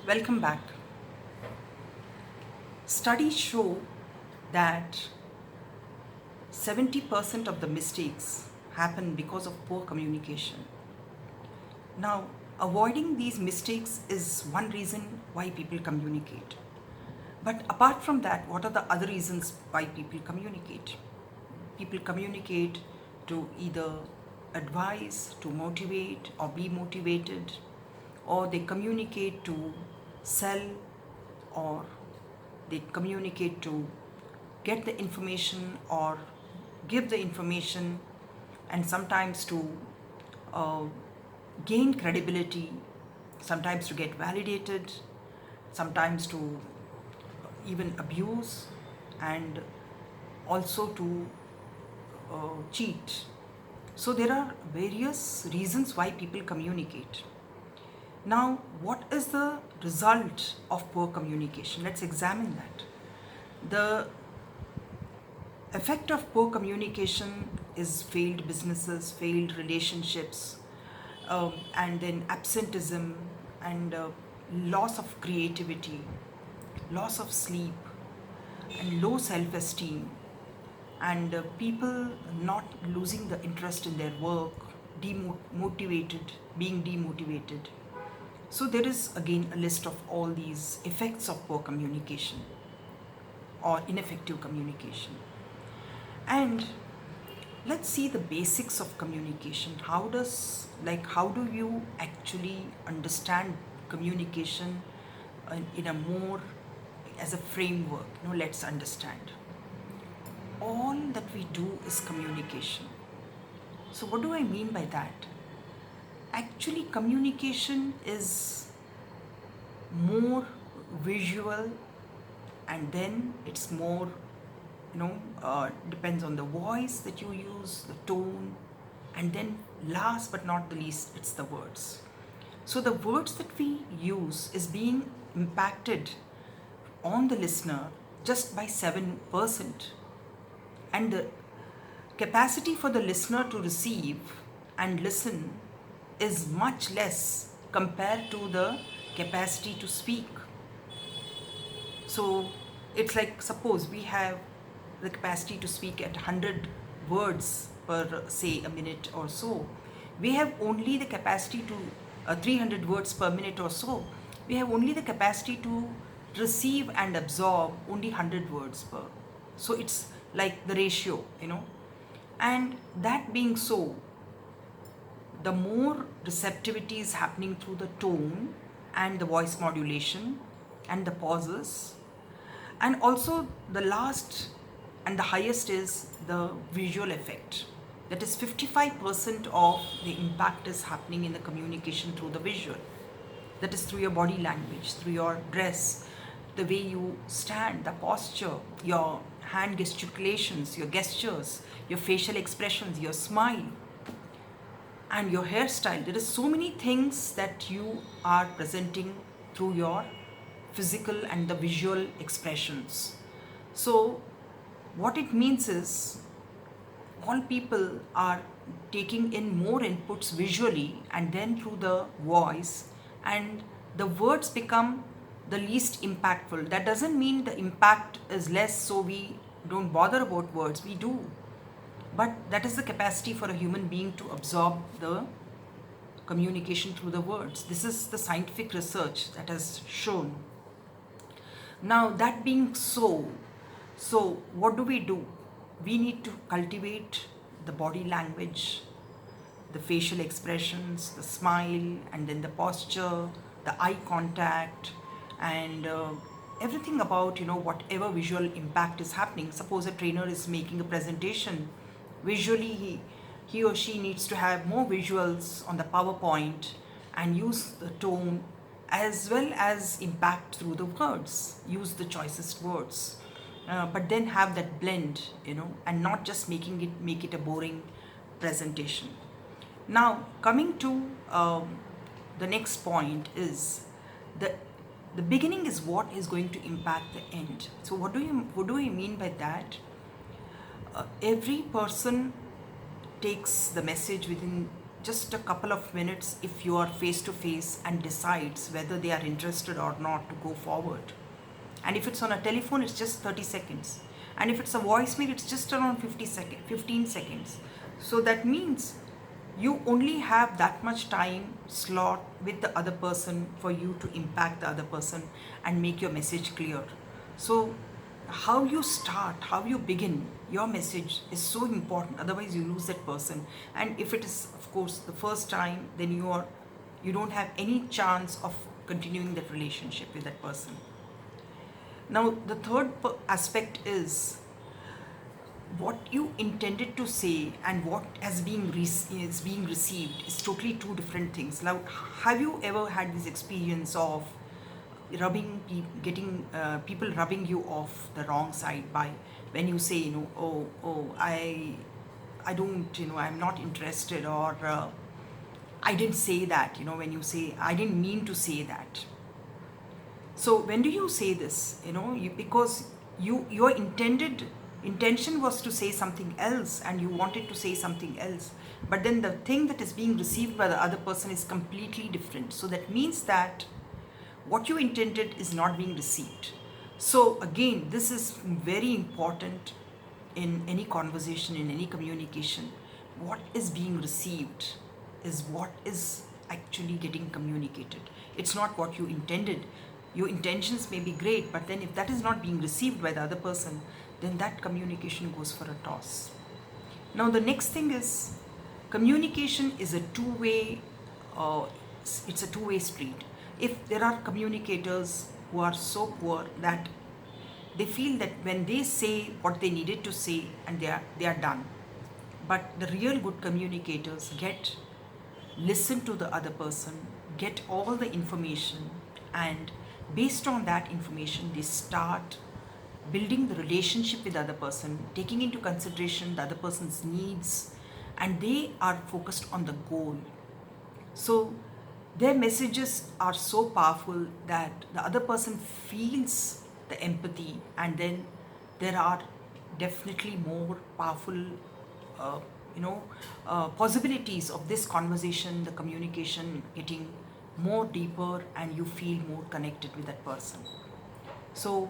Welcome back. Studies show that 70% of the mistakes happen because of poor communication. Now, avoiding these mistakes is one reason why people communicate. But apart from that, what are the other reasons why people communicate? People communicate to either advise, to motivate, or be motivated, or they communicate to sell, or they communicate to get the information or give the information, and sometimes to uh, gain credibility, sometimes to get validated, sometimes to even abuse, and also to cheat. So there are various reasons why people communicate. Now, what is the result of poor communication? Let's examine that. The effect of poor communication is failed businesses, failed relationships, and then absenteeism and loss of creativity, loss of sleep, and low self esteem, and people not losing the interest in their work, demotivated, being demotivated. So, there is again a list of all these effects of poor communication or ineffective communication. And let's see the basics of communication. How do you actually understand communication in a more as a framework? Let's understand. All that we do is communication. So, what do I mean by that? Actually, communication is more visual, and then it's more, depends on the voice that you use, the tone, and then last but not the least, it's the words. So, the words that we use is being impacted on the listener just by 7%, and the capacity for the listener to receive and listen is much less compared to the capacity to speak. So it's like, suppose we have the capacity to speak at 100 words per, say, a minute or so. We have only the capacity to 300 words per minute or so. We have only the capacity to receive and absorb only 100 words per. So it's like the ratio. And that being so, the more receptivity is happening through the tone and the voice modulation and the pauses, and also the last and the highest is the visual effect. That is 55% of the impact is happening in the communication through the visual. That is through your body language, through your dress, the way you stand, the posture, your hand gesticulations, your gestures, your facial expressions, your smile, and your hairstyle. There is so many things that you are presenting through your physical and the visual expressions. So what it means is all people are taking in more inputs visually and then through the voice, and the words become the least impactful. That doesn't mean the impact is less, so we don't bother about words. We do, but that is the capacity for a human being to absorb the communication through the words. This is the scientific research that has shown. Now, that being so what do? We need to cultivate the body language, the facial expressions, the smile, and then the posture, the eye contact, and everything about whatever visual impact is happening. Suppose a trainer is making a presentation, visually he or she needs to have more visuals on the PowerPoint and use the tone as well as impact through the words. Use the choicest words, but then have that blend, and not just make it a boring presentation. Now, coming to the next point is the the beginning is what is going to impact the end. So what do I mean by that? Every person takes the message within just a couple of minutes if you are face to face and decides whether they are interested or not to go forward. And if it's on a telephone, it's just 30 seconds. And if it's a voicemail, it's just around 15 seconds. So that means you only have that much time slot with the other person for you to impact the other person and make your message clear. So how you start, how you begin your message is so important, otherwise you lose that person. And if it is of course the first time, then you don't have any chance of continuing that relationship with that person. Now the third aspect is what you intended to say and what is being received is totally two different things. Now, have you ever had this experience of getting people rubbing you off the wrong side by when you say, I don't, I'm not interested, or I didn't say that, when you say, I didn't mean to say that. So when do you say this? Because your intention was to say something else and you wanted to say something else, but then the thing that is being received by the other person is completely different. So that means that what you intended is not being received. So again, this is very important in any conversation, in any communication. What is being received is what is actually getting communicated. It's not what you intended. Your intentions may be great, but then if that is not being received by the other person, then that communication goes for a toss. Now the next thing is, communication is a two-way, it's a two-way street. If there are communicators who are so poor that they feel that when they say what they needed to say and they are done, but the real good communicators listen to the other person, get all the information, and based on that information they start building the relationship with the other person, taking into consideration the other person's needs, and they are focused on the goal. So their messages are so powerful that the other person feels the empathy, and then there are definitely more powerful possibilities of this conversation, the communication getting more deeper, and you feel more connected with that person. So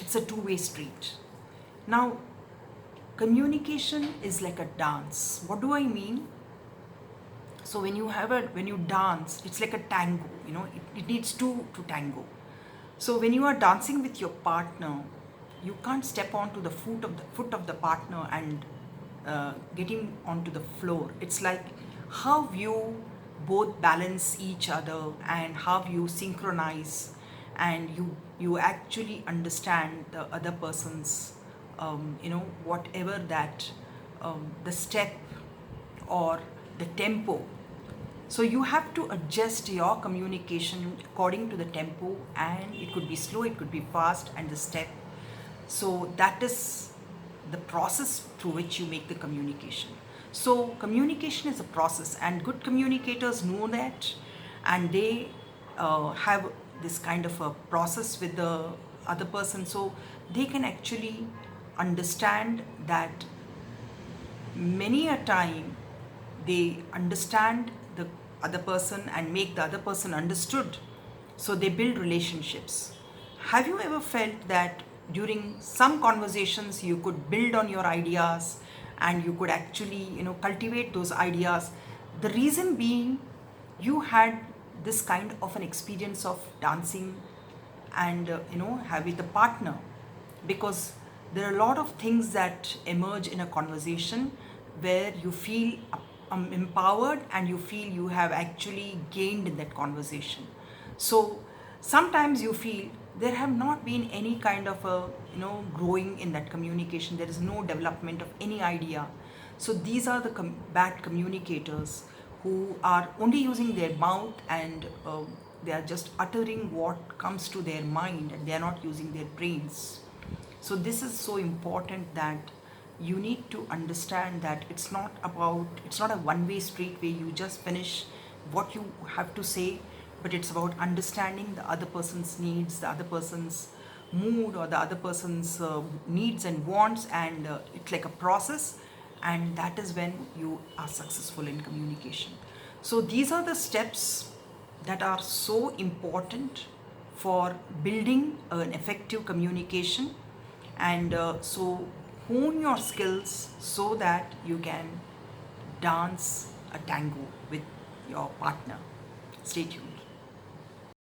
it's a two-way street. Now communication is like a dance. What do I mean? So when you dance, it's like a tango, it needs two to tango. So when you are dancing with your partner, you can't step onto the foot of the partner and getting onto the floor. It's like how you both balance each other and how you synchronize, and you actually understand the other person's whatever that the step or the tempo. So you have to adjust your communication according to the tempo, and it could be slow, it could be fast, and the step. So that is the process through which you make the communication. So communication is a process, and good communicators know that, and they have this kind of a process with the other person, so they can actually understand that many a time they understand the other person and make the other person understood, so they build relationships. Have you ever felt that during some conversations you could build on your ideas and you could actually cultivate those ideas? The reason being, you had this kind of an experience of dancing and have with a partner, because there are a lot of things that emerge in a conversation where you feel empowered and you feel you have actually gained in that conversation. So sometimes you feel there have not been any kind of a growing in that communication, there is no development of any idea. So these are the bad communicators who are only using their mouth, and they are just uttering what comes to their mind, and they are not using their brains. So this is so important that you need to understand that it's not a one-way street where you just finish what you have to say, but it's about understanding the other person's needs, the other person's mood, or the other person's needs and wants, and it's like a process, and that is when you are successful in communication. So these are the steps that are so important for building an effective communication, and so hone your skills so that you can dance a tango with your partner. Stay tuned.